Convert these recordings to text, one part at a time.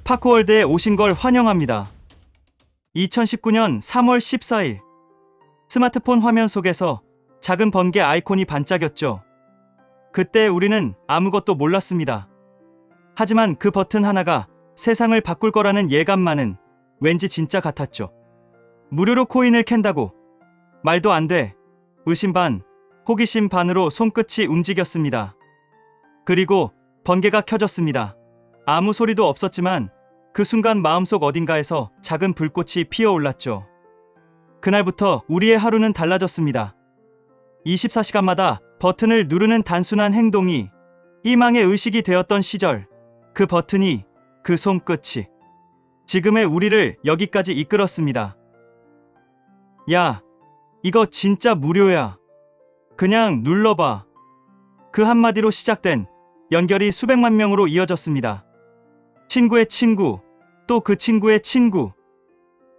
파크월드에 오신 걸 환영합니다. 2019년 3월 14일 스마트폰 화면 속에서 작은 번개 아이콘이 반짝였죠. 그때 우리는 아무것도 몰랐습니다. 하지만 그 버튼 하나가 세상을 바꿀 거라는 예감만은 왠지 진짜 같았죠. 무료로 코인을 캔다고? 말도 안 돼. 의심 반, 호기심 반으로 손끝이 움직였습니다. 그리고 번개가 켜졌습니다. 아무 소리도 없었지만 그 순간 마음속 어딘가에서 작은 불꽃이 피어올랐죠. 그날부터 우리의 하루는 달라졌습니다. 24시간마다 버튼을 누르는 단순한 행동이 희망의 의식이 되었던 시절, 그 버튼이, 그 손끝이 지금의 우리를 여기까지 이끌었습니다. 야, 이거 진짜 무료야. 그냥 눌러봐. 그 한마디로 시작된 연결이 수백만 명으로 이어졌습니다. 친구의 친구, 또 그 친구의 친구.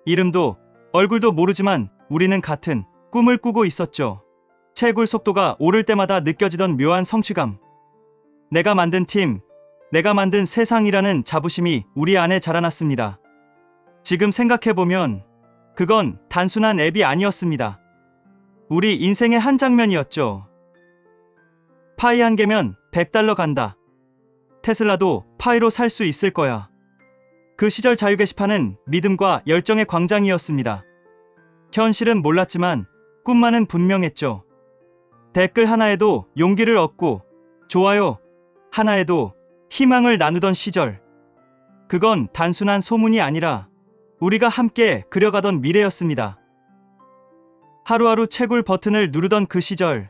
이름도 얼굴도 모르지만 우리는 같은 꿈을 꾸고 있었죠. 채굴 속도가 오를 때마다 느껴지던 묘한 성취감. 내가 만든 팀, 내가 만든 세상이라는 자부심이 우리 안에 자라났습니다. 지금 생각해보면 그건 단순한 앱이 아니었습니다. 우리 인생의 한 장면이었죠. 파이 한 개면 $100 간다. 테슬라도 파이로 살 수 있을 거야. 그 시절 자유 게시판은 믿음과 열정의 광장이었습니다. 현실은 몰랐지만 꿈만은 분명했죠. 댓글 하나에도 용기를 얻고 좋아요 하나에도 희망을 나누던 시절. 그건 단순한 소문이 아니라 우리가 함께 그려가던 미래였습니다. 하루하루 채굴 버튼을 누르던 그 시절,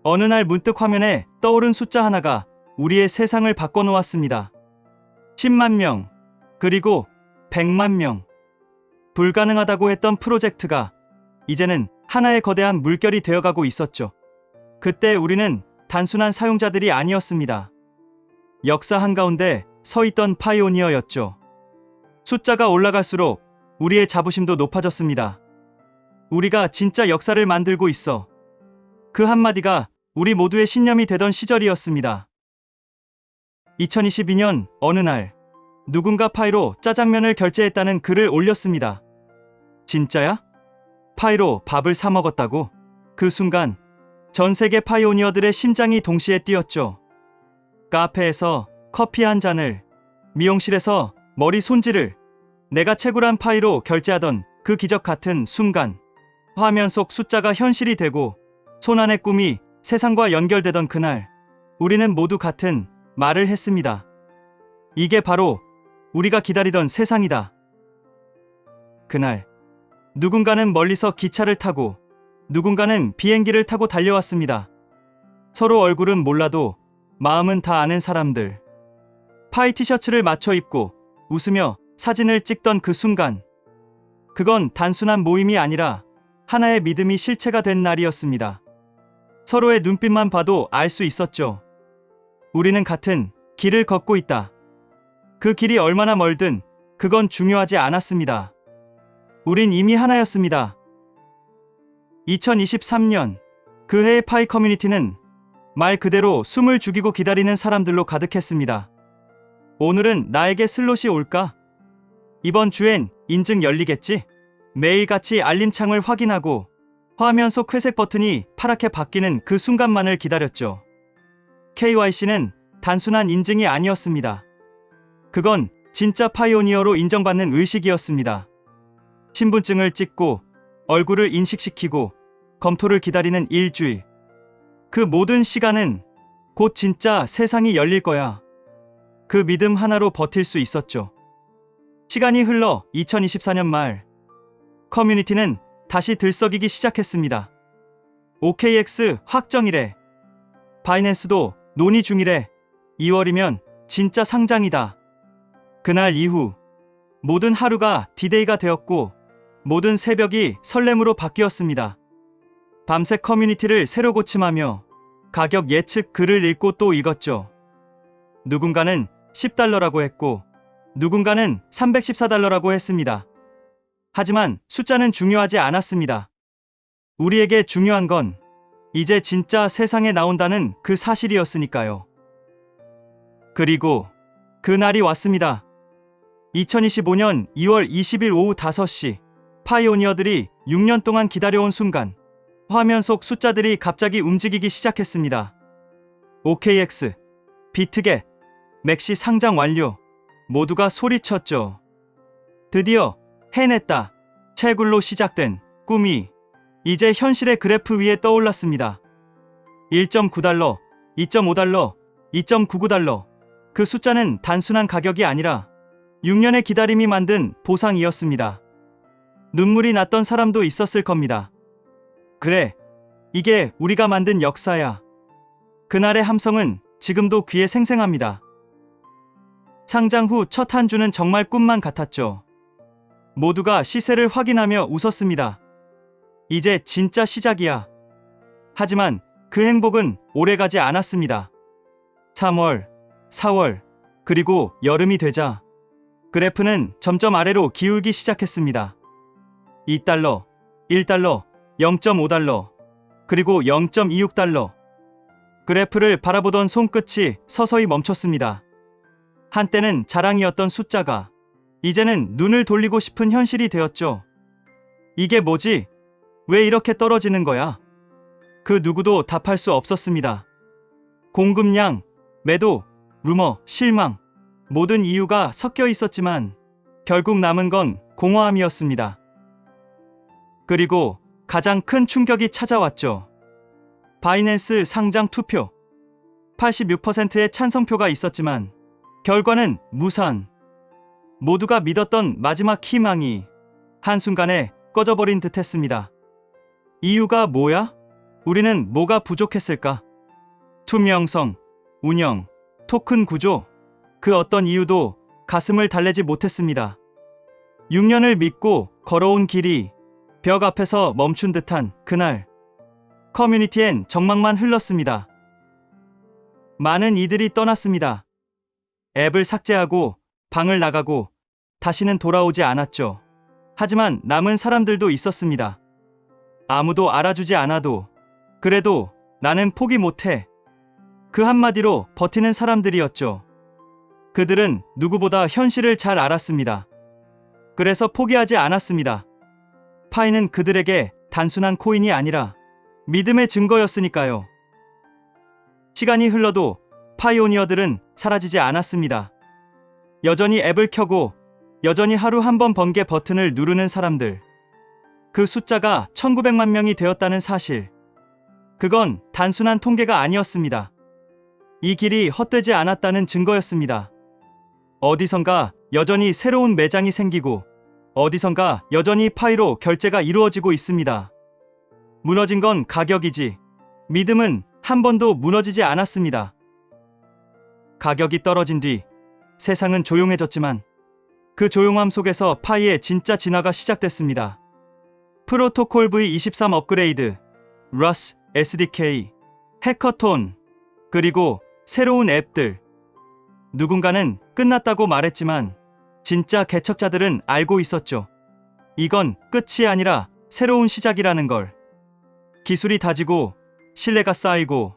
어느 날 문득 화면에 떠오른 숫자 하나가 우리의 세상을 바꿔놓았습니다. 10만 명, 그리고 100만 명. 불가능하다고 했던 프로젝트가 이제는 하나의 거대한 물결이 되어가고 있었죠. 그때 우리는 단순한 사용자들이 아니었습니다. 역사 한가운데 서 있던 파이오니어였죠. 숫자가 올라갈수록 우리의 자부심도 높아졌습니다. 우리가 진짜 역사를 만들고 있어. 그 한마디가 우리 모두의 신념이 되던 시절이었습니다. 2022년 어느 날 누군가 파이로 짜장면을 결제했다는 글을 올렸습니다. 진짜야? 파이로 밥을 사 먹었다고? 그 순간 전 세계 파이오니어들의 심장이 동시에 뛰었죠. 카페에서 커피 한 잔을, 미용실에서 머리 손질을, 내가 채굴한 파이로 결제하던 그 기적 같은 순간, 화면 속 숫자가 현실이 되고 손 안의 꿈이 세상과 연결되던 그날, 우리는 모두 같은 말을 했습니다. 이게 바로 우리가 기다리던 세상이다. 그날 누군가는 멀리서 기차를 타고 누군가는 비행기를 타고 달려왔습니다. 서로 얼굴은 몰라도 마음은 다 아는 사람들. 파이 티셔츠를 맞춰 입고 웃으며 사진을 찍던 그 순간, 그건 단순한 모임이 아니라 하나의 믿음이 실체가 된 날이었습니다. 서로의 눈빛만 봐도 알 수 있었죠. 우리는 같은 길을 걷고 있다. 그 길이 얼마나 멀든 그건 중요하지 않았습니다. 우린 이미 하나였습니다. 2023년 그 해의 파이 커뮤니티는 말 그대로 숨을 죽이고 기다리는 사람들로 가득했습니다. 오늘은 나에게 슬롯이 올까? 이번 주엔 인증 열리겠지? 매일같이 알림창을 확인하고 화면 속 회색 버튼이 파랗게 바뀌는 그 순간만을 기다렸죠. KYC는 단순한 인증이 아니었습니다. 그건 진짜 파이오니어로 인정받는 의식이었습니다. 신분증을 찍고 얼굴을 인식시키고 검토를 기다리는 일주일. 그 모든 시간은 곧 진짜 세상이 열릴 거야. 그 믿음 하나로 버틸 수 있었죠. 시간이 흘러 2024년 말, 커뮤니티는 다시 들썩이기 시작했습니다. OKX 확정이래. 바이낸스도 논의 중이래. 2월이면 진짜 상장이다. 그날 이후 모든 하루가 디데이가 되었고 모든 새벽이 설렘으로 바뀌었습니다. 밤새 커뮤니티를 새로 고침하며 가격 예측 글을 읽고 또 읽었죠. 누군가는 $10라고 했고 누군가는 $314라고 했습니다. 하지만 숫자는 중요하지 않았습니다. 우리에게 중요한 건 이제 진짜 세상에 나온다는 그 사실이었으니까요. 그리고 그 날이 왔습니다. 2025년 2월 20일 오후 5시, 파이오니어들이 6년 동안 기다려온 순간, 화면 속 숫자들이 갑자기 움직이기 시작했습니다. OKX, 비트겟, 맥시 상장 완료. 모두가 소리쳤죠. 드디어 해냈다. 채굴로 시작된 꿈이 이제 현실의 그래프 위에 떠올랐습니다. 1.9달러, 2.5달러, 2.99달러. 그 숫자는 단순한 가격이 아니라 6년의 기다림이 만든 보상이었습니다. 눈물이 났던 사람도 있었을 겁니다. 그래, 이게 우리가 만든 역사야. 그날의 함성은 지금도 귀에 생생합니다. 상장 후 첫 한 주는 정말 꿈만 같았죠. 모두가 시세를 확인하며 웃었습니다. 이제 진짜 시작이야. 하지만 그 행복은 오래가지 않았습니다. 3월, 4월, 그리고 여름이 되자 그래프는 점점 아래로 기울기 시작했습니다. 2달러, 1달러, 0.5달러, 그리고 0.26달러. 그래프를 바라보던 손끝이 서서히 멈췄습니다. 한때는 자랑이었던 숫자가 이제는 눈을 돌리고 싶은 현실이 되었죠. 이게 뭐지? 왜 이렇게 떨어지는 거야? 그 누구도 답할 수 없었습니다. 공급량, 매도, 루머, 실망, 모든 이유가 섞여 있었지만 결국 남은 건 공허함이었습니다. 그리고 가장 큰 충격이 찾아왔죠. 바이낸스 상장 투표. 86%의 찬성표가 있었지만 결과는 무산. 모두가 믿었던 마지막 희망이 한순간에 꺼져버린 듯 했습니다. 이유가 뭐야? 우리는 뭐가 부족했을까? 투명성, 운영, 토큰 구조, 그 어떤 이유도 가슴을 달래지 못했습니다. 6년을 믿고 걸어온 길이 벽 앞에서 멈춘 듯한 그날, 커뮤니티엔 정막만 흘렀습니다. 많은 이들이 떠났습니다. 앱을 삭제하고 방을 나가고 다시는 돌아오지 않았죠. 하지만 남은 사람들도 있었습니다. 아무도 알아주지 않아도 그래도 나는 포기 못해. 그 한마디로 버티는 사람들이었죠. 그들은 누구보다 현실을 잘 알았습니다. 그래서 포기하지 않았습니다. 파이는 그들에게 단순한 코인이 아니라 믿음의 증거였으니까요. 시간이 흘러도 파이오니어들은 사라지지 않았습니다. 여전히 앱을 켜고 여전히 하루 한 번 번개 버튼을 누르는 사람들. 그 숫자가 1900만 명이 되었다는 사실. 그건 단순한 통계가 아니었습니다. 이 길이 헛되지 않았다는 증거였습니다. 어디선가 여전히 새로운 매장이 생기고 어디선가 여전히 파이로 결제가 이루어지고 있습니다. 무너진 건 가격이지 믿음은 한 번도 무너지지 않았습니다. 가격이 떨어진 뒤 세상은 조용해졌지만 그 조용함 속에서 파이의 진짜 진화가 시작됐습니다. 프로토콜 V23 업그레이드, 러스, SDK, 해커톤, 그리고 새로운 앱들. 누군가는 끝났다고 말했지만 진짜 개척자들은 알고 있었죠. 이건 끝이 아니라 새로운 시작이라는 걸. 기술이 다지고 신뢰가 쌓이고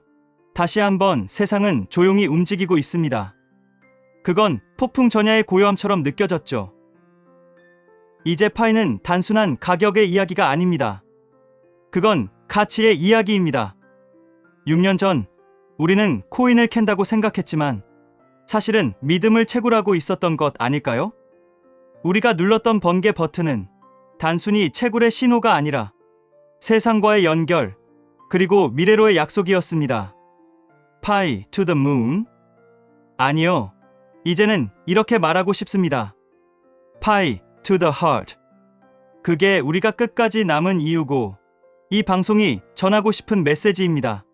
다시 한번 세상은 조용히 움직이고 있습니다. 그건 폭풍 전야의 고요함처럼 느껴졌죠. 이제 파이는 단순한 가격의 이야기가 아닙니다. 그건 가치의 이야기입니다. 6년 전 우리는 코인을 캔다고 생각했지만 사실은 믿음을 채굴하고 있었던 것 아닐까요? 우리가 눌렀던 번개 버튼은 단순히 채굴의 신호가 아니라 세상과의 연결, 그리고 미래로의 약속이었습니다. 파이 to the moon? 아니요. 이제는 이렇게 말하고 싶습니다. 파이 to the heart. 그게 우리가 끝까지 남은 이유고 이 방송이 전하고 싶은 메시지입니다.